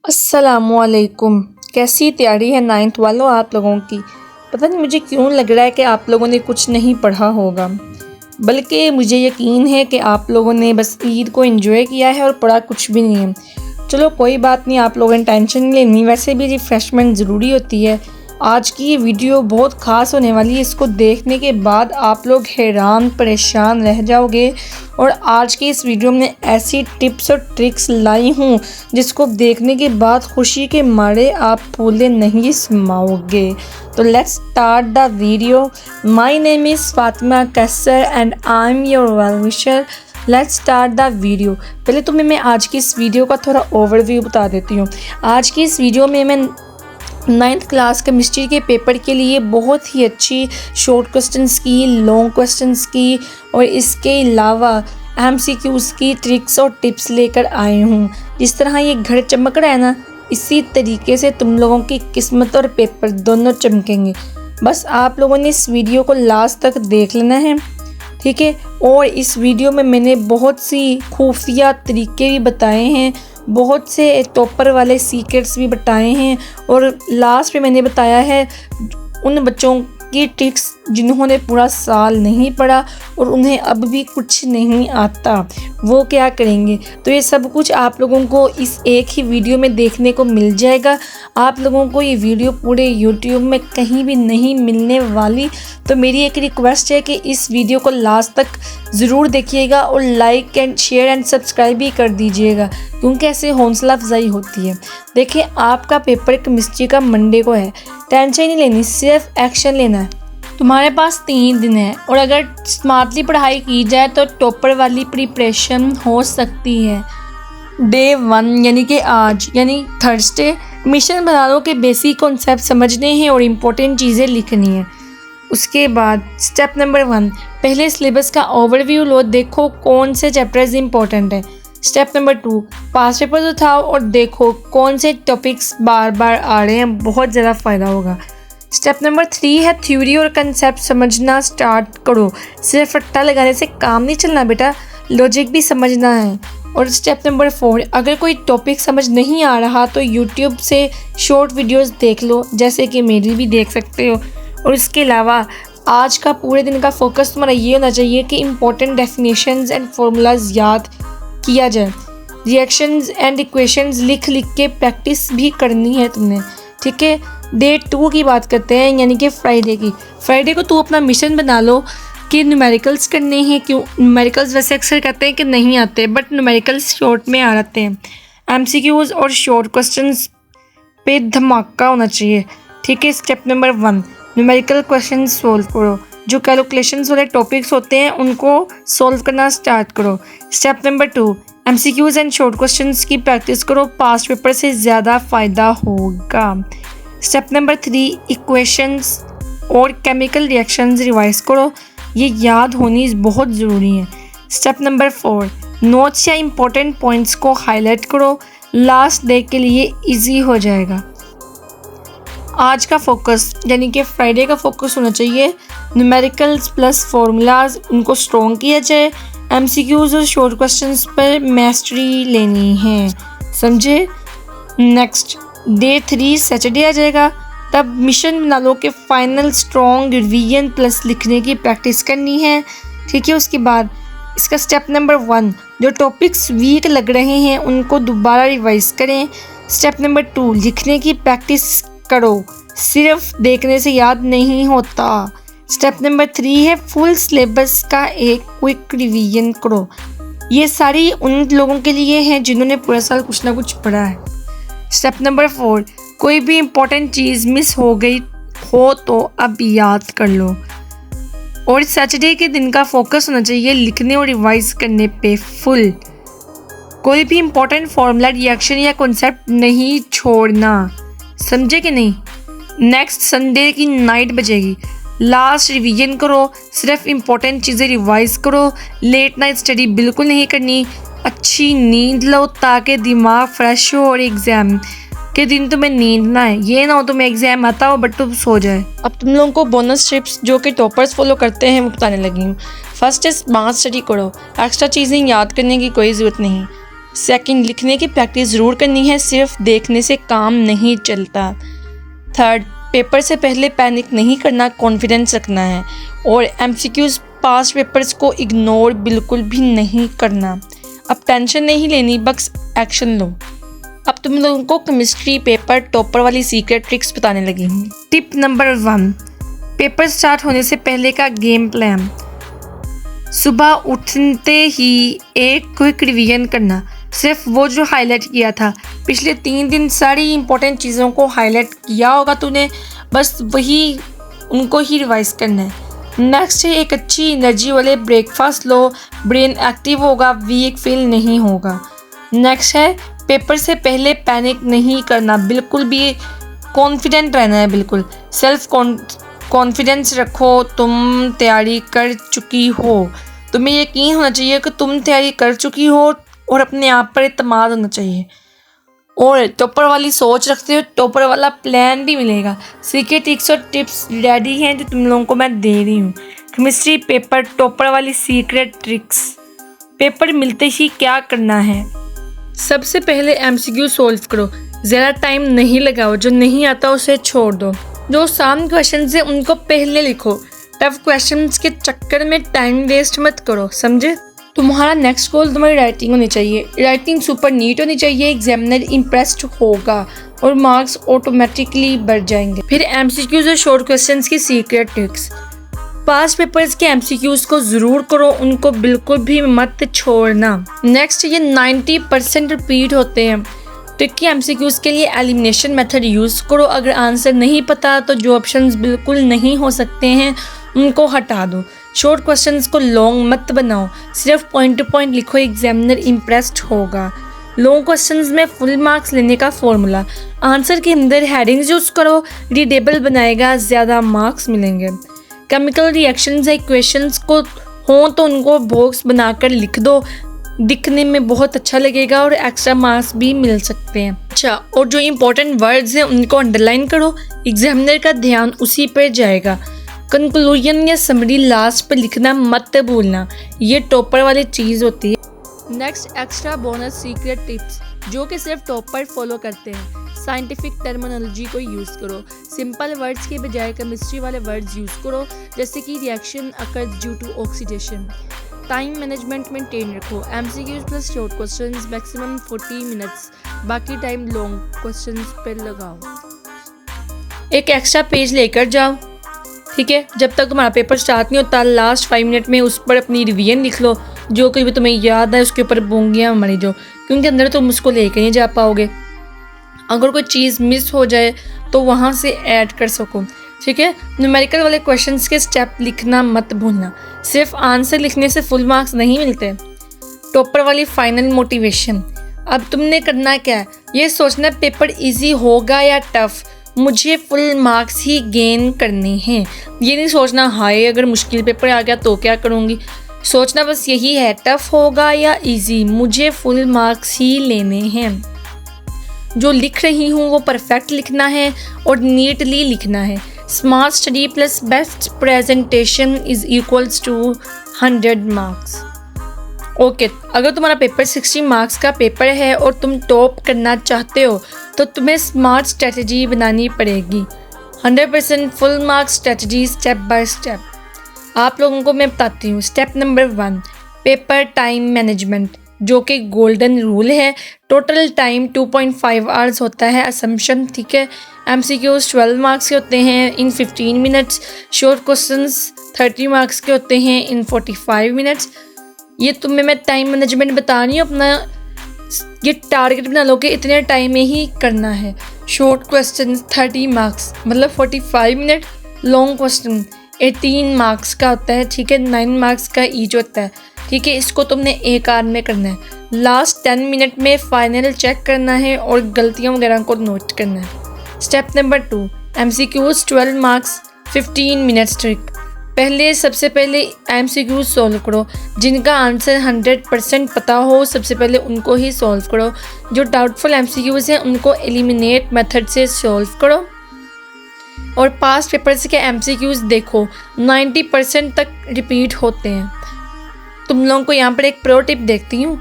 अस्सलामुअलैकुम। कैसी तैयारी है नाइन्थ वालों आप लोगों की। पता नहीं मुझे क्यों लग रहा है कि आप लोगों ने कुछ नहीं पढ़ा होगा, बल्कि मुझे यकीन है कि आप लोगों ने बस ईद को एंजॉय किया है और पढ़ा कुछ भी नहीं है। चलो कोई बात नहीं, आप लोगों ने टेंशन नहीं लेनी, वैसे भी रिफ़्रेशमेंट ज़रूरी होती है। आज की ये वीडियो बहुत ख़ास होने वाली है, इसको देखने के बाद आप लोग हैरान परेशान रह जाओगे। और आज की इस वीडियो में ऐसी टिप्स और ट्रिक्स लाई हूँ जिसको देखने के बाद खुशी के मारे आप फूले नहीं समाओगे। तो let's start the video. My name is Fatima Kaiser and I am your well wisher. Let's start the video. पहले तुम्हें मैं आज की इस वीडियो का थोड़ा ओवरव्यू बता देती हूँ। आज की इस वीडियो में मैं 9th क्लास केमिस्ट्री के पेपर के लिए बहुत ही अच्छी शॉर्ट क्वेश्चंस की, लॉन्ग क्वेश्चंस की और इसके अलावा MCQs की ट्रिक्स और टिप्स लेकर आए हूँ। जिस तरह ये घर चमक रहा है ना, इसी तरीके से तुम लोगों की किस्मत और पेपर दोनों चमकेंगे। बस आप लोगों ने इस वीडियो को लास्ट तक देख लेना है, ठीक है। और इस वीडियो में मैंने बहुत सी खुफिया तरीके भी बताए हैं, बहुत से टॉपर वाले सीक्रेट्स भी बताए हैं और लास्ट में मैंने बताया है उन बच्चों की ट्रिक्स जिन्होंने पूरा साल नहीं पढ़ा और उन्हें अब भी कुछ नहीं आता, वो क्या करेंगे। तो ये सब कुछ आप लोगों को इस एक ही वीडियो में देखने को मिल जाएगा। आप लोगों को ये वीडियो पूरे YouTube में कहीं भी नहीं मिलने वाली। तो मेरी एक रिक्वेस्ट है कि इस वीडियो को लास्ट तक ज़रूर देखिएगा और like and share and subscribe भी कर दीजिएगा, क्योंकि ऐसे हौसला अफजाई होती है। देखिए, आपका पेपर केमिस्ट्री का मंडे को है, टेंशन नहीं लेनी, सिर्फ एक्शन लेना है। तुम्हारे पास 3 दिन है और अगर स्मार्टली पढ़ाई की जाए तो टॉपर वाली प्रिपरेशन हो सकती है। डे 1 यानी कि आज यानी थर्सडे, मिशन बना लो कि बेसिक कॉन्सेप्ट समझने हैं और इम्पोर्टेंट चीज़ें लिखनी है। उसके बाद स्टेप नंबर 1, पहले सिलेबस का ओवरव्यू लो, देखो कौन से चैप्टर्स इंपॉर्टेंट है। स्टेप नंबर 2, पास पेपर उठाओ और देखो कौन से टॉपिक्स बार बार आ रहे हैं, बहुत ज़्यादा फ़ायदा होगा। स्टेप नंबर 3 है थ्योरी और कंसेप्ट समझना स्टार्ट करो। सिर्फ रट्टा लगाने से काम नहीं चलना बेटा, लॉजिक भी समझना है। और स्टेप नंबर 4, अगर कोई टॉपिक समझ नहीं आ रहा तो यूट्यूब से शॉर्ट वीडियोस देख लो, जैसे कि मेरी भी देख सकते हो। और इसके अलावा आज का पूरे दिन का फोकस तुम्हारा ये होना चाहिए कि इम्पोर्टेंट डेफिनेशंस एंड फार्मूलाज याद किया जाए। रिएक्शंस एंड इक्वेशंस लिख लिख के प्रैक्टिस भी करनी है तुमने, ठीक है। डे 2 की बात करते हैं, यानी कि फ्राइडे की। फ्राइडे को तू अपना मिशन बना लो कि न्यूमेरिकल्स करने हैं। क्यों न्यूमेरिकल्स वैसे अक्सर कहते हैं कि नहीं आते, बट न्यूमेरिकल्स शॉर्ट में आ जाते हैं। MCQs और शॉर्ट क्वेश्चंस पे धमाका होना चाहिए, ठीक है। Step number 1, numerical question solve करो। जो कैलकुलेशंस वाले टॉपिक्स होते हैं उनको सॉल्व करना स्टार्ट करो। Step number 2, MCQs and short questions की प्रैक्टिस करो, पास्ट पेपर से ज़्यादा फ़ायदा होगा। स्टेप नंबर 3, इक्वेशंस और केमिकल रिएक्शंस रिवाइज करो, ये याद होनी बहुत ज़रूरी है। स्टेप नंबर 4, नोट्स या इम्पोर्टेंट पॉइंट्स को हाईलाइट करो, लास्ट डे के लिए इजी हो जाएगा। आज का फोकस यानी कि फ्राइडे का फोकस होना चाहिए न्यूमेरिकल्स प्लस फार्मूलाज, उनको स्ट्रॉन्ग किया जाए। MCQs और शॉर्ट क्वेश्चंस पर मास्टरी लेनी है, समझे। नेक्स्ट डे 3 सैटरडे आ जाएगा, तब मिशन बना लो कि फाइनल स्ट्रॉन्ग रिवीजन प्लस लिखने की प्रैक्टिस करनी है, ठीक है। उसके बाद इसका स्टेप नंबर 1, जो टॉपिक्स वीक लग रहे हैं उनको दोबारा रिवाइज करें। स्टेप नंबर 2, लिखने की प्रैक्टिस करो, सिर्फ देखने से याद नहीं होता। स्टेप नंबर 3 है फुल सिलेबस का एक क्विक रिवीजन करो। ये सारी उन लोगों के लिए हैं जिन्होंने पूरा साल कुछ ना कुछ पढ़ा है। स्टेप नंबर 4, कोई भी इम्पोर्टेंट चीज़ मिस हो गई हो तो अब याद कर लो। और सैटरडे के दिन का फोकस होना चाहिए लिखने और रिवाइज करने पे फुल। कोई भी इम्पोर्टेंट फार्मूला, रिएक्शन या कॉन्सेप्ट नहीं छोड़ना, समझे कि नहीं। नेक्स्ट संडे की नाइट बजेगी, लास्ट रिवीजन करो, सिर्फ इम्पोर्टेंट चीज़ें रिवाइज करो। लेट नाइट स्टडी बिल्कुल नहीं करनी, अच्छी नींद लो ताकि दिमाग फ्रेश हो और एग्ज़ाम के दिन तुम्हें नींद ना आए। ये ना हो तुम्हें एग्ज़ाम आता हो बट तुम सो जाए। अब तुम लोगों को बोनस टिप्स जो कि टॉपर्स फॉलो करते हैं वो बताने लगी हूँ। फर्स्ट है स्मार्ट स्टडी करो, एक्स्ट्रा चीज़ें याद करने की कोई ज़रूरत नहीं। सेकंड, लिखने की प्रैक्टिस ज़रूर करनी है, सिर्फ देखने से काम नहीं चलता। थर्ड, पेपर से पहले पैनिक नहीं करना, कॉन्फिडेंस रखना है। और एमसीक्यूज़ पास्ट पेपर्स को इग्नोर बिल्कुल भी नहीं करना। अब टेंशन नहीं लेनी, बस एक्शन लो। अब तुम लोगों को केमिस्ट्री पेपर टॉपर वाली सीक्रेट ट्रिक्स बताने लगी हूँ। टिप नंबर 1, पेपर स्टार्ट होने से पहले का गेम प्लान। सुबह उठते ही एक क्विक रिवीजन करना, सिर्फ वो जो हाईलाइट किया था। पिछले 3 दिन सारी इंपॉर्टेंट चीज़ों को हाईलाइट किया होगा तूने, बस वही उनको ही रिवाइज करना है। नेक्स्ट है एक अच्छी एनर्जी वाले ब्रेकफास्ट लो, ब्रेन एक्टिव होगा, वीक फील नहीं होगा। नेक्स्ट है पेपर से पहले पैनिक नहीं करना, बिल्कुल भी कॉन्फिडेंट रहना है, बिल्कुल सेल्फ कॉन्फिडेंस रखो। तुम तैयारी कर चुकी हो, तुम्हें यकीन होना चाहिए कि तुम तैयारी कर चुकी हो और अपने आप पर इत्मीनान होना चाहिए। और टॉपर वाली सोच रखते हो, टॉपर वाला प्लान भी मिलेगा। सीक्रेट ट्रिक्स और टिप्स रेडी हैं जो तुम लोगों को मैं दे रही हूँ। केमिस्ट्री पेपर टॉपर वाली सीक्रेट ट्रिक्स। पेपर मिलते ही क्या करना है? सबसे पहले एमसीक्यू सॉल्व करो, ज़्यादा टाइम नहीं लगाओ। जो नहीं आता उसे छोड़ दो। जो आसान क्वेश्चन है उनको पहले लिखो। टफ क्वेश्चंस के चक्कर में टाइम वेस्ट मत करो, समझे? तुम्हारा नेक्स्ट गोल तुम्हारी राइटिंग होनी चाहिए। राइटिंग सुपर नीट होनी चाहिए, एग्जामिनर इम्प्रेस्ड होगा और मार्क्स ऑटोमेटिकली बढ़ जाएंगे। फिर एमसीक्यूज और शॉर्ट क्वेश्चंस की सीक्रेट ट्रिक्स। पास्ट पेपर्स के एमसीक्यूज को ज़रूर करो, उनको बिल्कुल भी मत छोड़ना। नेक्स्ट, ये 90% रिपीट होते हैं। ट्रिकी एमसीक्यूज के लिए एलिमिनेशन मेथड यूज़ करो। अगर आंसर नहीं पता तो जो ऑप्शंस बिल्कुल नहीं हो सकते हैं उनको हटा दो। शॉर्ट क्वेश्चंस को लॉन्ग मत बनाओ, सिर्फ पॉइंट टू पॉइंट लिखो, एग्जामिनर इम्प्रेस्ड होगा। लॉन्ग क्वेश्चंस में फुल मार्क्स लेने का फॉर्मूला। आंसर के अंदर हेडिंग्स यूज़ करो, रीडेबल बनाएगा, ज़्यादा मार्क्स मिलेंगे। केमिकल रिएक्शंस या इक्वेशंस को हों तो उनको बॉक्स बनाकर लिख दो, दिखने में बहुत अच्छा लगेगा और एक्स्ट्रा मार्क्स भी मिल सकते हैं। अच्छा, और जो इम्पोर्टेंट वर्ड्स हैं उनको अंडरलाइन करो, एग्जामिनर का ध्यान उसी पर जाएगा। कंक्लूजन या समरी लास्ट पर लिखना मत भूलना, ये टॉपर वाली चीज़ होती है। Next, extra bonus secret tips जो कि सिर्फ टॉपर फॉलो करते हैं। साइंटिफिक टर्मिनोलॉजी को यूज़ करो, सिंपल वर्ड्स के बजाय केमिस्ट्री वाले वर्ड्स यूज़ करो, जैसे कि reaction occurs due to oxidation. Time management maintain रखो, MCQs plus short questions maximum 40 minutes, बाकी टाइम लॉन्ग क्वेश्चंस पर लगाओ। एक एक्स्ट्रा पेज लेकर जाओ, ठीक है? जब तक तुम्हारा पेपर स्टार्ट नहीं होता लास्ट 5 मिनट में उस पर अपनी रिवीजन लिख लो, जो कोई भी तुम्हें याद है उसके ऊपर बोंगियाँ मारी जो, क्योंकि अंदर तुम उसको लेकर नहीं जा पाओगे। अगर कोई चीज़ मिस हो जाए तो वहाँ से ऐड कर सको, ठीक है? न्यूमेरिकल वाले क्वेश्चंस के स्टेप लिखना मत भूलना, सिर्फ आंसर लिखने से फुल मार्क्स नहीं मिलते। टॉपर वाली फाइनल मोटिवेशन। अब तुमने करना क्या है, ये सोचना पेपर इजी होगा या टफ, मुझे फुल मार्क्स ही गेन करने हैं। ये नहीं सोचना हाय अगर मुश्किल पेपर आ गया तो क्या करूँगी, सोचना बस यही है टफ होगा या इजी, मुझे फुल मार्क्स ही लेने हैं। जो लिख रही हूँ वो परफेक्ट लिखना है और नीटली लिखना है। Smart study plus best presentation is equals to 100 marks. Okay, अगर तुम्हारा पेपर 60 मार्क्स का पेपर है और तुम टॉप करना चाहते हो तो तुम्हें स्मार्ट स्ट्रेटजी बनानी पड़ेगी। 100% full marks strategy step by step आप लोगों को मैं बताती हूँ। Step number 1, paper time management, जो कि गोल्डन रूल है। टोटल टाइम 2.5 आवर्स होता है, असम्पशन, ठीक है? एमसीक्यूज 12 मार्क्स के होते हैं इन 15 मिनट्स। शॉर्ट क्वेश्चंस 30 मार्क्स के होते हैं इन 45 मिनट्स। ये तुम्हें मैं टाइम मैनेजमेंट बता रही हूँ, अपना ये टारगेट बना लो कि इतने टाइम में ही करना है। शॉर्ट क्वेश्चन 30 मार्क्स मतलब 45 मिनट। लॉन्ग क्वेश्चन 18 मार्क्स का होता है, ठीक है? 9 मार्क्स का ईच होता है, ठीक है? इसको तुमने एक आवर में करना है। लास्ट 10 मिनट में फाइनल चेक करना है और गलतियों वगैरह को नोट करना है। Step number 2, MCQs 12 marks 15 minutes trick. सबसे पहले एमसीक्यूज सॉल्व करो, जिनका आंसर 100% पता हो सबसे पहले उनको ही सॉल्व करो। जो डाउटफुल एमसीक्यूज हैं उनको एलिमिनेट मेथड से सॉल्व करो। और पास्ट पेपर्स के एमसीक्यूज देखो 90% तक रिपीट होते हैं। तुम लोगों को यहाँ पर एक प्रो टिप देखती हूँ।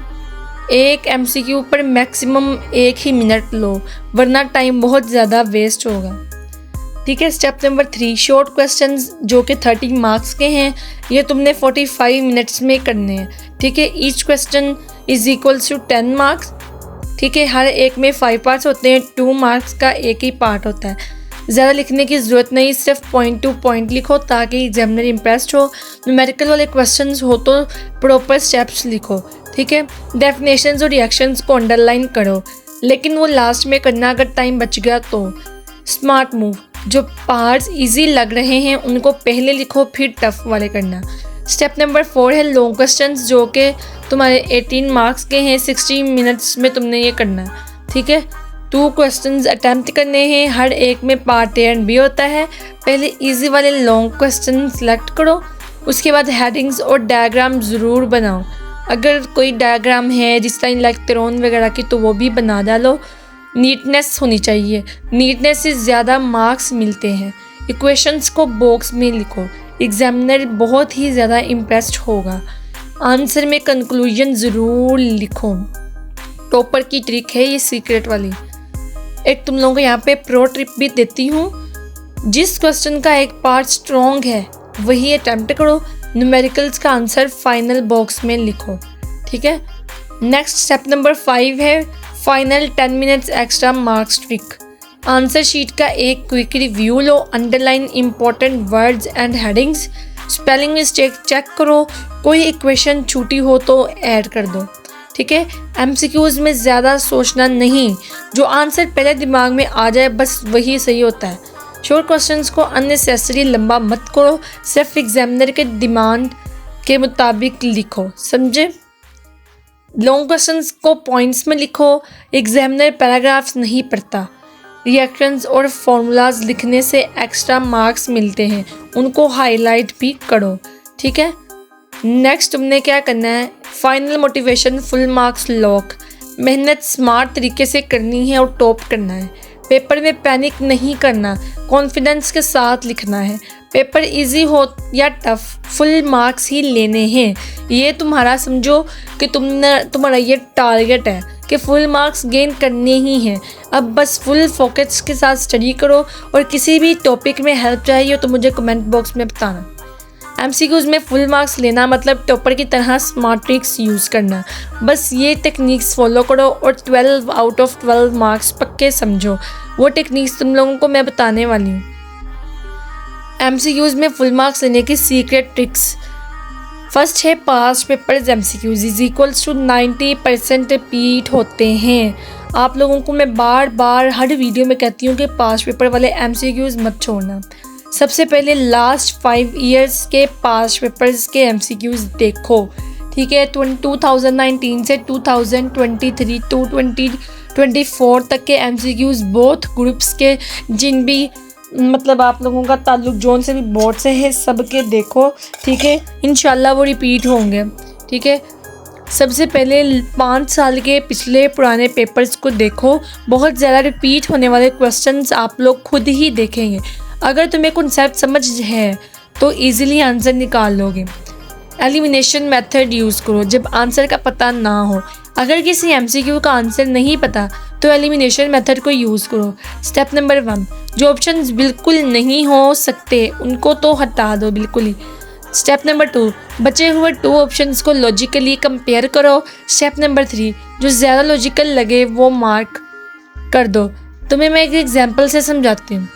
एक MCQ पर मैक्सिमम 1 ही मिनट लो, वरना टाइम बहुत ज़्यादा वेस्ट होगा। ठीक है। स्टेप नंबर 3, शॉर्ट क्वेश्चंस जो कि 30 मार्क्स के हैं, ये तुमने 45 मिनट्स में करने हैं। ठीक है। Each question is equals to 10 marks. ठीक है। हर एक में 5 पार्ट्स होते हैं, 2 मार्क्स का एक ही पार्ट होता है। ज़्यादा लिखने की ज़रूरत नहीं, सिर्फ पॉइंट टू पॉइंट लिखो ताकि एग्जामिनर इम्प्रेस्ड हो। न्यूमेरिकल वाले क्वेश्चंस हो तो प्रॉपर स्टेप्स लिखो। ठीक है। डेफिनेशंस और रिएक्शंस को अंडरलाइन करो, लेकिन वो लास्ट में करना अगर टाइम बच गया तो। स्मार्ट मूव, जो पार्ट्स इजी लग रहे हैं उनको पहले लिखो, फिर टफ वाले करना। स्टेप नंबर 4 है लॉन्ग क्वेश्चंस जो कि तुम्हारे 18 मार्क्स के हैं, 60 मिनट्स में तुमने ये करना है। ठीक है। 2 क्वेश्चंस अटैम्प्ट करने हैं, हर एक में पार्ट A एंड B होता है। पहले इजी वाले लॉन्ग क्वेश्चन सेलेक्ट करो, उसके बाद हेडिंग्स और डायग्राम ज़रूर बनाओ। अगर कोई डायग्राम है जिस तरह इलेक्ट्रॉन वगैरह की तो वो भी बना डालो। नीटनेस होनी चाहिए, नीटनेस से ज़्यादा मार्क्स मिलते हैं। इक्वेशंस को बॉक्स में लिखो, एग्जामिनर बहुत ही ज़्यादा इम्प्रेस्ड होगा। आंसर में कंक्लूजन ज़रूर लिखो। टॉपर की ट्रिक है ये, सीक्रेट वाली। एक तुम लोगों को यहाँ पे प्रो ट्रिप भी देती हूँ, जिस क्वेश्चन का एक पार्ट स्ट्रॉन्ग है वही अटैम्प्ट करो। न्यूमेरिकल्स का आंसर फाइनल बॉक्स में लिखो। ठीक है। नेक्स्ट स्टेप नंबर 5 है final 10 minutes extra marks trick. Answer sheet का एक क्विक रिव्यू लो, underline important words and headings, spelling mistake check करो, कोई इक्वेशन छूटी हो तो ऐड कर दो। ठीक है। MCQs में ज़्यादा सोचना नहीं, जो आंसर पहले दिमाग में आ जाए बस वही सही होता है। शॉर्ट क्वेश्चंस को अननेसेसरी लंबा मत करो, सिर्फ एग्जामिनर के डिमांड के मुताबिक लिखो, समझे। लॉन्ग क्वेश्चंस को पॉइंट्स में लिखो, एग्जामिनर पैराग्राफ्स नहीं पढ़ता। रिएक्शंस और फॉर्मूलाज लिखने से एक्स्ट्रा मार्क्स मिलते हैं, उनको हाईलाइट भी करो। ठीक है। नेक्स्ट तुमने क्या करना है, final motivation full marks lock. मेहनत स्मार्ट तरीके से करनी है और टॉप करना है। पेपर में पैनिक नहीं करना, कॉन्फिडेंस के साथ लिखना है। पेपर इजी हो या टफ, फुल मार्क्स ही लेने हैं। ये तुम्हारा समझो कि तुम्हारा ये टारगेट है कि फुल मार्क्स गेन करने ही हैं। अब बस फुल फोकस के साथ स्टडी करो, और किसी भी टॉपिक में हेल्प चाहिए हो तो मुझे कमेंट बॉक्स में बताना। MCQs में फुल मार्क्स लेना मतलब टॉपर की तरह स्मार्ट ट्रिक्स यूज़ करना। बस ये टेक्निक्स फॉलो करो और 12 आउट ऑफ 12 मार्क्स पक्के समझो। वो टेक्निक्स तुम लोगों को मैं बताने वाली हूँ। MCQs में फुल मार्क्स लेने की सीक्रेट ट्रिक्स। फर्स्ट है past papers MCQs is equals to 90% repeat होते हैं। आप लोगों को मैं बार बार हर वीडियो में कहती हूँ कि पास्ट पेपर वाले MCQs मत छोड़ना। सबसे पहले लास्ट 5 ईयर्स के पास्ट पेपर्स के MCQs देखो। ठीक है। 2019 से 2023 टू 2024 तक के MCQs बोथ ग्रुप्स के, जिन भी मतलब आप लोगों का ताल्लुक जोन से भी बोर्ड से है, सबके देखो। ठीक है। इंशाल्लाह वो रिपीट होंगे। ठीक है। सबसे पहले 5 साल के पिछले पुराने पेपर्स को देखो। बहुत ज़्यादा रिपीट होने वाले क्वेश्चंस आप लोग खुद ही देखेंगे। अगर तुम्हें कॉन्सेप्ट समझ है तो इजीली आंसर निकाल लोगे। एलिमिनेशन मेथड यूज़ करो जब आंसर का पता ना हो। अगर किसी MCQ का आंसर नहीं पता तो एलिमिनेशन मेथड को यूज़ करो। स्टेप नंबर 1, जो ऑप्शंस बिल्कुल नहीं हो सकते उनको तो हटा दो बिल्कुल ही। स्टेप नंबर 2, बचे हुए 2 ऑप्शंस को लॉजिकली कंपेयर करो। स्टेप नंबर 3, जो ज़्यादा लॉजिकल लगे वो मार्क कर दो। तुम्हें मैं एक एग्जाम्पल से समझाती हूँ।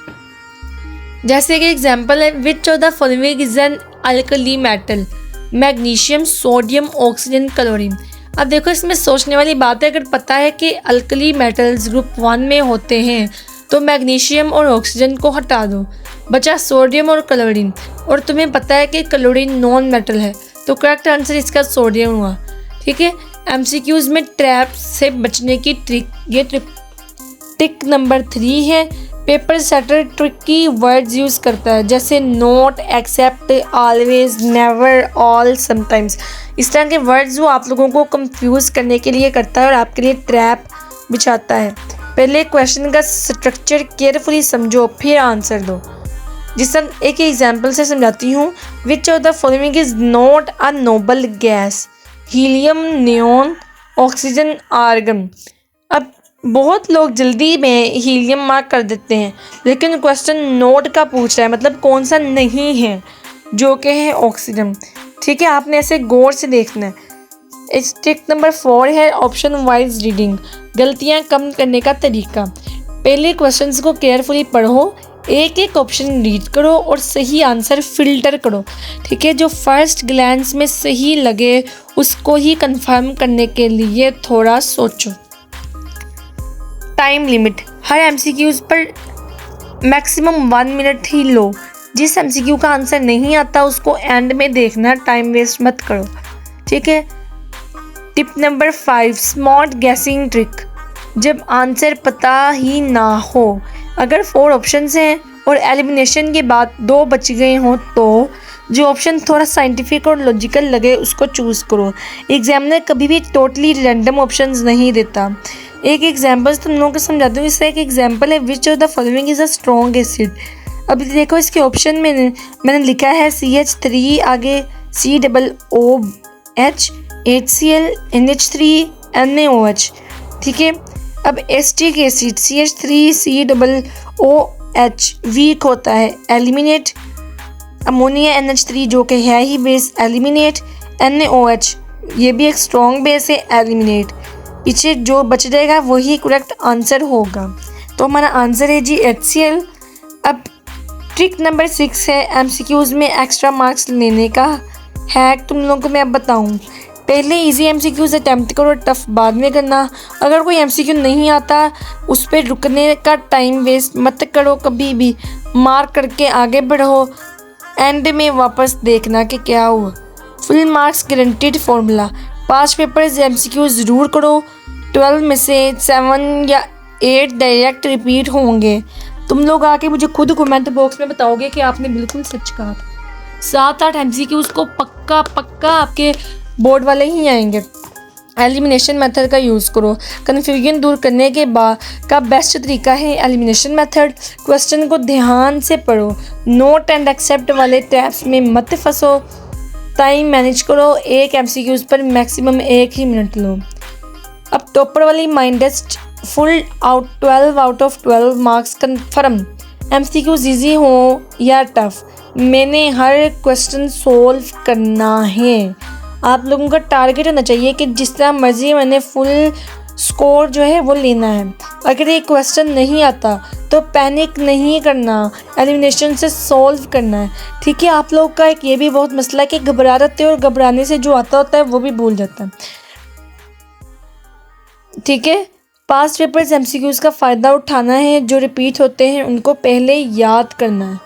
जैसे कि एग्जाम्पल है, विच of the following is an alkali metal, magnesium, sodium, oxygen, chlorine. अब देखो इसमें सोचने वाली बात है, अगर पता है कि अल्कली मेटल्स ग्रुप 1 में होते हैं तो मैग्नीशियम और ऑक्सीजन को हटा दो, बचा सोडियम और क्लोरीन। और तुम्हें पता है कि क्लोरीन नॉन मेटल है तो करेक्ट आंसर इसका सोडियम हुआ। ठीक है। MCQs में ट्रैप से बचने की ट्रिक, ये ट्रिक नंबर 3 है। Paper setter tricky words use करता है, जैसे not, except, always, never, all, sometimes. इस तरह के वर्ड्स वो आप लोगों को कंफ्यूज करने के लिए करता है और आपके लिए ट्रैप बिछाता है। पहले क्वेश्चन का स्ट्रक्चर केयरफुली समझो फिर आंसर दो। जिस तरह एक एग्जाम्पल से समझाती हूँ। Which of the following is not a noble gas, helium, neon, oxygen, argon. अब बहुत लोग जल्दी में हीलियम मार्क कर देते हैं, लेकिन क्वेश्चन नोट का पूछ रहा है, मतलब कौन सा नहीं है, जो कि है ऑक्सीजन। ठीक है, आपने ऐसे गौर से देखना है। स्टेप नंबर 4 है ऑप्शन वाइज रीडिंग, गलतियां कम करने का तरीका। पहले क्वेश्चंस को केयरफुली पढ़ो, एक एक ऑप्शन रीड करो और सही आंसर फिल्टर करो। ठीक है, जो फर्स्ट ग्लैंस में सही लगे उसको ही कंफर्म करने के लिए थोड़ा सोचो। टाइम लिमिट, हर एमसीक्यूज पर मैक्सिमम 1 मिनट ही लो। जिस एमसीक्यू का आंसर नहीं आता उसको एंड में देखना, टाइम वेस्ट मत करो। ठीक है। Tip number 5, smart guessing trick, जब आंसर पता ही ना हो। अगर 4 ऑप्शंस हैं और एलिमिनेशन के बाद 2 बच गए हों तो जो ऑप्शन थोड़ा साइंटिफिक और लॉजिकल लगे उसको चूज़ करो। एग्जामिनर कभी भी टोटली रैंडम ऑप्शंस नहीं देता। एक एग्जाम्पल तुम लोगों को समझाती हूँ। इसका एक एग्जाम्पल है, विच of the following is a strong acid. अब देखो इसके ऑप्शन में मैंने लिखा है CH3, आगे COOH, HCl, NH3, NaOH। ठीक है। अब एसिटिक एसिड CH3COOH वीक होता है, एलिमिनेट। अमोनिया NH3 जो कि है ही बेस, एलिमिनेट। NaOH ये भी एक स्ट्रॉन्ग बेस है, एलिमिनेट। पीछे जो बच जाएगा वही करेक्ट आंसर होगा। तो हमारा आंसर है जी HCl। अब ट्रिक नंबर 6 है एमसीक्यूज़ में एक्स्ट्रा मार्क्स लेने का हैक तुम लोगों को मैं अब बताऊं। पहले इजी एमसीक्यूज़ अटैम्प्ट करो, टफ बाद में करना। अगर कोई एमसीक्यू नहीं आता उस पर रुकने का टाइम वेस्ट मत करो कभी भी, मार्क करके आगे बढ़ो। एंड में वापस देखना कि क्या हुआ। Full marks guaranteed formula, 5 papers MCQ ज़रूर करो। 12 में से 7 या 8 डायरेक्ट रिपीट होंगे। तुम लोग आके मुझे खुद कमेंट बॉक्स में बताओगे कि आपने बिल्कुल सच कहा। 7-8 एमसीक्यूज़ को पक्का आपके बोर्ड वाले ही आएंगे। एलिमिनेशन मेथड का यूज़ करो। कन्फ्यूजन दूर करने के बाद का बेस्ट तरीका है एलिमिनेशन मेथड। क्वेश्चन को ध्यान से पढ़ो, नोट एंड एक्सेप्ट वाले ट्रैप्स में मत फंसो। टाइम मैनेज करो, एक एमसीक्यूज़ पर मैक्सिमम 1 ही मिनट लो। अब टॉपर वाली mind test, full 12 out of 12 marks confirm. MCQs easy हो या टफ, मैंने हर क्वेश्चन सोल्व करना है। आप लोगों का टारगेट होना चाहिए कि जिस तरह मर्जी मैंने फुल स्कोर जो है वो लेना है। अगर ये क्वेश्चन नहीं आता तो पैनिक नहीं करना, एलिमिनेशन से सॉल्व करना है। ठीक है। आप लोग का एक ये भी बहुत मसला है कि घबरा जाते हैं और घबराने से जो आता होता है वो भी भूल जाता है। ठीक है। पास्ट पेपर्स एमसीक्यूज़ का फ़ायदा उठाना है, जो रिपीट होते हैं उनको पहले याद करना है।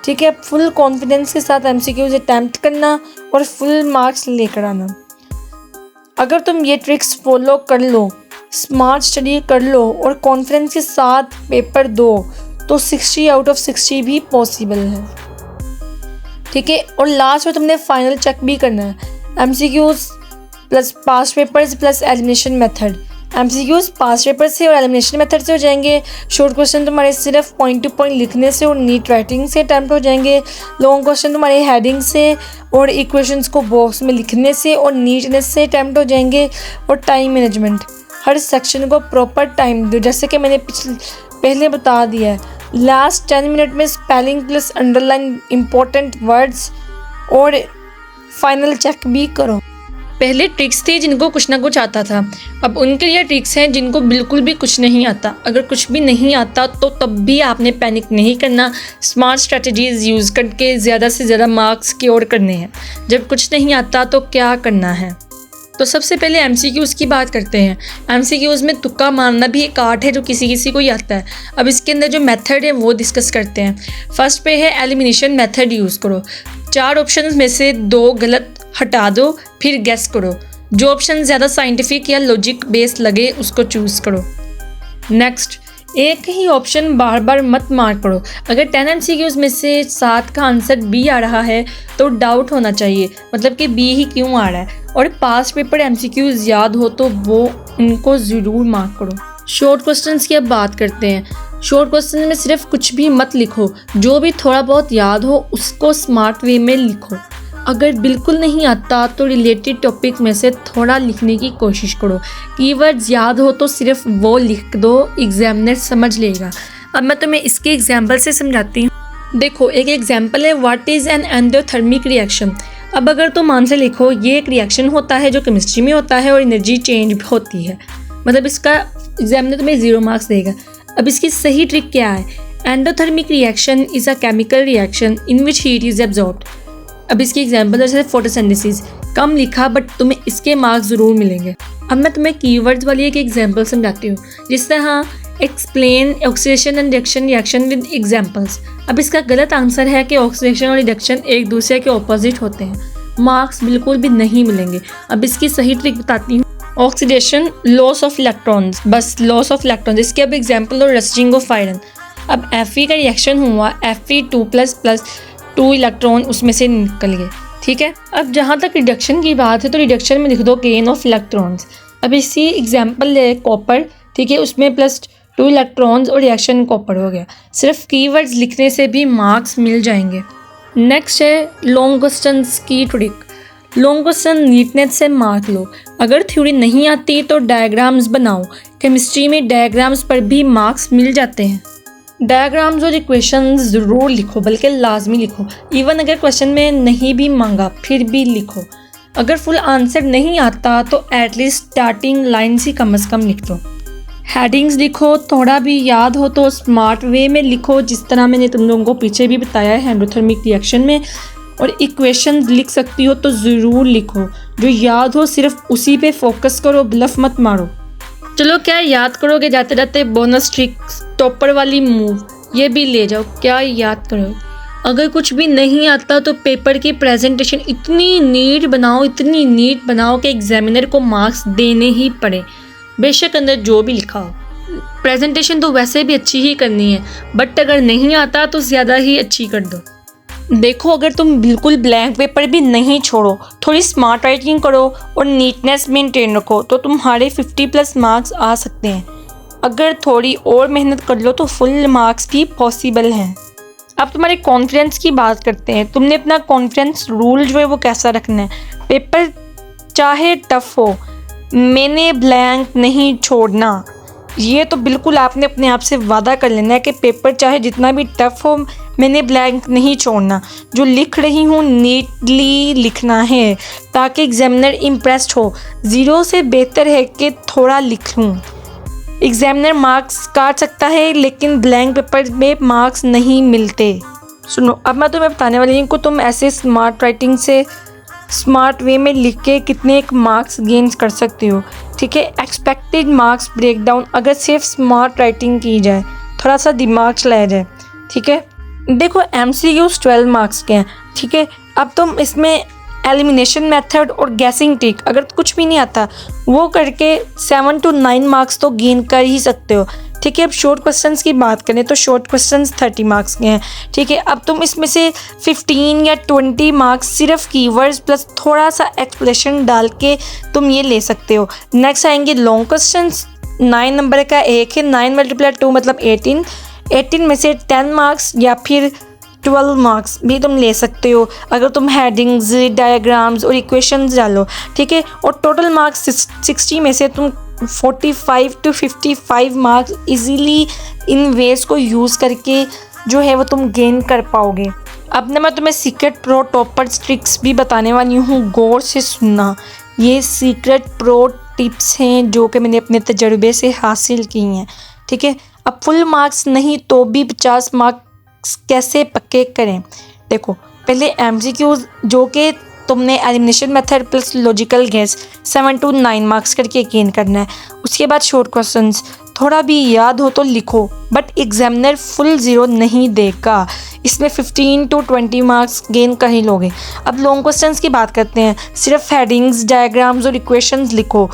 ठीक है। फुल कॉन्फिडेंस के साथ एमसीक्यूज़ अटैम्प्ट करना और फुल मार्क्स लेकर आना। अगर तुम ये ट्रिक्स फॉलो कर लो, स्मार्ट स्टडी कर लो और कॉन्फिडेंस के साथ पेपर दो तो 60 आउट ऑफ 60 भी पॉसिबल है। ठीक है। और लास्ट में तुमने फाइनल चेक भी करना है, MCQs plus past papers plus elimination method. MCQs past paper से और एलिमिनेशन मेथड से हो जाएंगे। शॉर्ट क्वेश्चन तुम्हारे सिर्फ पॉइंट टू पॉइंट लिखने से और नीट राइटिंग से अटैम्प्ट हो जाएंगे। लॉन्ग क्वेश्चन तुम्हारे हेडिंग से और इक्वेशंस को बॉक्स में लिखने से और नीटनेस से अटैम्प्ट हो जाएंगे। और टाइम मैनेजमेंट, हर सेक्शन को प्रॉपर टाइम दो, जैसे कि मैंने पहले बता दिया है। लास्ट 10 मिनट में spelling plus underline important words और फाइनल चेक भी करो। पहले ट्रिक्स थे जिनको कुछ ना कुछ आता था, अब उनके लिए ट्रिक्स हैं जिनको बिल्कुल भी कुछ नहीं आता। अगर कुछ भी नहीं आता तो तब भी आपने पैनिक नहीं करना, स्मार्ट स्ट्रेटजीज यूज़ करके ज़्यादा से ज़्यादा मार्क्स सिक्योर करने हैं। जब कुछ नहीं आता तो क्या करना है, तो सबसे पहले एमसीक्यूज़ की बात करते हैं। एमसीक्यूज़ में तुक्का मारना भी एक आर्ट है जो किसी को ही आता है। अब इसके अंदर जो मेथड है वो डिस्कस करते हैं। फर्स्ट पे है एलिमिनेशन मेथड यूज़ करो। 4 ऑप्शन में से 2 गलत हटा दो, फिर गेस करो। जो ऑप्शन ज़्यादा साइंटिफिक या लॉजिक बेस्ड लगे उसको चूज़ करो। नेक्स्ट, एक ही ऑप्शन बार बार मत मार करो। अगर 10 एमसीक्यूज़ में से 7 का आंसर बी आ रहा है तो डाउट होना चाहिए, मतलब कि बी ही क्यों आ रहा है। और पास्ट पेपर एमसीक्यूज़ याद हो तो वो उनको ज़रूर मार्क करो। शॉर्ट क्वेश्चंस की अब बात करते हैं। शॉर्ट क्वेश्चन में सिर्फ कुछ भी मत लिखो, जो भी थोड़ा बहुत याद हो उसको स्मार्ट वे में लिखो। अगर बिल्कुल नहीं आता तो रिलेटेड टॉपिक में से थोड़ा लिखने की कोशिश करो। कीवर्ड्स याद हो तो सिर्फ वो लिख दो, एग्जामिनर समझ लेगा। अब मैं तुम्हें इसके एग्जाम्पल से समझाती हूँ। देखो, एक एग्जाम्पल है what is an endothermic reaction. अब अगर तुम आंसर लिखो, ये एक रिएक्शन होता है जो केमिस्ट्री में होता है और एनर्जी चेंज होती है, मतलब इसका एग्जामिनर तुम्हें 0 मार्क्स देगा। अब इसकी सही ट्रिक क्या है? Endothermic reaction is a chemical reaction in which heat is absorbed. अब इसकी एग्जाम्पल जैसे फोटोसिंथेसिस, कम लिखा बट तुम्हें इसके मार्क्स ज़रूर मिलेंगे। अब मैं तुम्हें कीवर्ड्स वाली एक एग्जाम्पल समझाती हूँ, जिस तरह explain oxidation and reaction with examples. अब इसका गलत आंसर है कि ऑक्सीडेशन और रिडक्शन एक दूसरे के ऑपोजिट होते हैं, मार्क्स बिल्कुल भी नहीं मिलेंगे। अब इसकी सही ट्रिक बताती हूँ। ऑक्सीडेशन लॉस ऑफ इलेक्ट्रॉन्स, बस लॉस ऑफ इलेक्ट्रॉन्स। इसके अब एग्जाम्पल और रस्टिंग ऑफ आयरन। अब Fe का रिएक्शन हुआ, Fe2++ 2 इलेक्ट्रॉन उसमें से निकल गए, ठीक है। अब जहाँ तक रिडक्शन की बात है तो रिडक्शन में लिख दो गेन ऑफ इलेक्ट्रॉन्स। अब इसी एग्जाम्पल है कॉपर, ठीक है, उसमें +2 इलेक्ट्रॉन्स और रिएक्शन कॉपर हो गया। सिर्फ कीवर्ड्स लिखने से भी मार्क्स मिल जाएंगे। नेक्स्ट है लॉन्ग क्वेश्चंस की ट्रिक। लॉन्ग क्वेश्चन नीटनेस से मार्क लो। अगर थ्योरी नहीं आती तो डायग्राम्स बनाओ। केमिस्ट्री में डायग्राम्स पर भी मार्क्स मिल जाते हैं। डायग्राम्स और इक्वेशंस ज़रूर लिखो, बल्कि लाजमी लिखो। इवन अगर क्वेश्चन में नहीं भी मांगा फिर भी लिखो। अगर फुल आंसर नहीं आता तो एटलीस्ट स्टार्टिंग लाइन्स ही कम से कम लिख दो। हेडिंग्स लिखो, थोड़ा भी याद हो तो स्मार्ट वे में लिखो, जिस तरह मैंने तुम लोगों को पीछे भी बताया है एंडोथर्मिक रिएक्शन में। और इक्वेशंस लिख सकती हो तो ज़रूर लिखो, जो याद हो सिर्फ उसी पे फोकस करो, ब्लफ मत मारो। चलो, क्या याद करोगे जाते जाते? बोनस ट्रिक्स, टॉपर वाली मूव, ये भी ले जाओ। क्या याद करोगे? अगर कुछ भी नहीं आता तो पेपर की प्रेजेंटेशन इतनी नीट बनाओ कि एग्जामिनर को मार्क्स देने ही पड़े, बेशक अंदर जो भी लिखा हो। प्रेजेंटेशन तो वैसे भी अच्छी ही करनी है, बट अगर नहीं आता तो ज़्यादा ही अच्छी कर दो। देखो, अगर तुम बिल्कुल ब्लैंक पेपर भी नहीं छोड़ो, थोड़ी स्मार्ट राइटिंग करो और नीटनेस मेंटेन रखो तो तुम्हारे 50+ मार्क्स आ सकते हैं। अगर थोड़ी और मेहनत कर लो तो फुल मार्क्स भी पॉसिबल हैं। अब तुम्हारे कॉन्फिडेंस की बात करते हैं। तुमने अपना कॉन्फिडेंस रूल जो है वो कैसा रखना है? पेपर चाहे टफ हो, मैंने ब्लैंक नहीं छोड़ना। ये तो बिल्कुल आपने अपने आप से वादा कर लेना है कि पेपर चाहे जितना भी टफ हो, मैंने ब्लैंक नहीं छोड़ना। जो लिख रही हूँ नीटली लिखना है ताकि एग्जामिनर इम्प्रेस्ड हो। 0 से बेहतर है कि थोड़ा लिख लूँ। एग्जामिनर मार्क्स काट सकता है लेकिन ब्लैंक पेपर में मार्क्स नहीं मिलते। सुनो, अब मैं तुम्हें बताने वाली हूँ कि तुम ऐसे स्मार्ट राइटिंग से स्मार्ट वे में लिख के कितने मार्क्स गेन कर सकते हो, ठीक है। एक्सपेक्टेड मार्क्स ब्रेकडाउन, अगर सिर्फ स्मार्ट राइटिंग की जाए, थोड़ा सा दिमाग चलाया जाए, ठीक है। देखो, MCQs 12 मार्क्स के हैं, ठीक है। अब तुम इसमें एलिमिनेशन मेथड और गैसिंग ट्रिक, अगर कुछ भी नहीं आता वो करके 7 to 9 मार्क्स तो गेन कर ही सकते हो, ठीक है। अब शॉर्ट क्वेश्चंस की बात करें तो शॉर्ट क्वेश्चंस 30 मार्क्स के हैं, ठीक है। अब तुम इसमें से 15 या 20 मार्क्स सिर्फ कीवर्ड्स प्लस थोड़ा सा एक्सप्लेनेशन डाल के तुम ये ले सकते हो। नेक्स्ट आएंगे लॉन्ग क्वेश्चंस। 9 नंबर का एक है, 9 × 2 मतलब 18 में से 10 मार्क्स या फिर 12 मार्क्स भी तुम ले सकते हो अगर तुम हेडिंग्स, डायग्राम्स और इक्वेशंस डालो, ठीक है। और टोटल मार्क्स 60 में से तुम 45 to 55 मार्क्स इजीली इन वेज को यूज़ करके जो है वो तुम गेन कर पाओगे। अब ना मैं तुम्हें सीक्रेट प्रो टॉपर ट्रिक्स भी बताने वाली हूँ, गौर से सुनना। ये सीक्रेट प्रो टिप्स हैं जो कि मैंने अपने तजर्बे से हासिल की हैं, ठीक है। अब फुल मार्क्स नहीं तो भी 50 मार्क्स कैसे पक्के करें? देखो, पहले MCQs जो कि तुमने elimination method plus logical guess 7 to 9 marks करके गेन करना है। उसके बाद शॉर्ट क्वेश्चंस, थोड़ा भी याद हो तो लिखो, बट एग्जामिनर फुल 0 नहीं देगा, इसमें 15 to 20 मार्क्स गेन कर ही लोगे। अब लॉन्ग क्वेश्चंस की बात करते हैं। सिर्फ हेडिंग्स, डायग्राम्स और इक्वेशंस लिखो।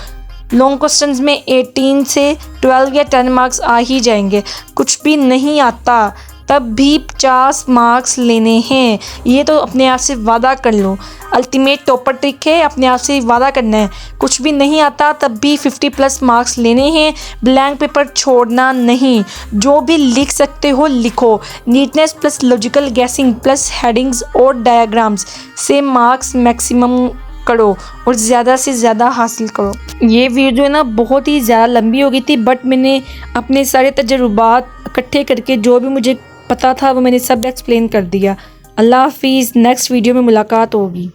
लॉन्ग क्वेश्चंस में 18 से 12 या 10 मार्क्स आ ही जाएंगे। कुछ भी नहीं आता तब भी 50 मार्क्स लेने हैं। ये तो अपने आप से वादा कर लो। अल्टीमेट टॉपर ट्रिक है, अपने आप से वादा करना है। कुछ भी नहीं आता तब भी 50+ मार्क्स लेने हैं। ब्लैंक पेपर छोड़ना नहीं। जो भी लिख सकते हो लिखो। Neatness plus logical guessing plus headings और डायग्राम्स से मार्क्स मैक्सिमम करो और ज़्यादा से ज़्यादा हासिल करो। ये वीडियो है ना बहुत ही ज़्यादा लंबी हो गई थी, बट मैंने अपने सारे तजुर्बात इकट्ठे करके जो भी मुझे पता था वो मैंने सब एक्सप्लेन कर दिया। अल्लाह हाफिज़, नेक्स्ट वीडियो में मुलाकात होगी।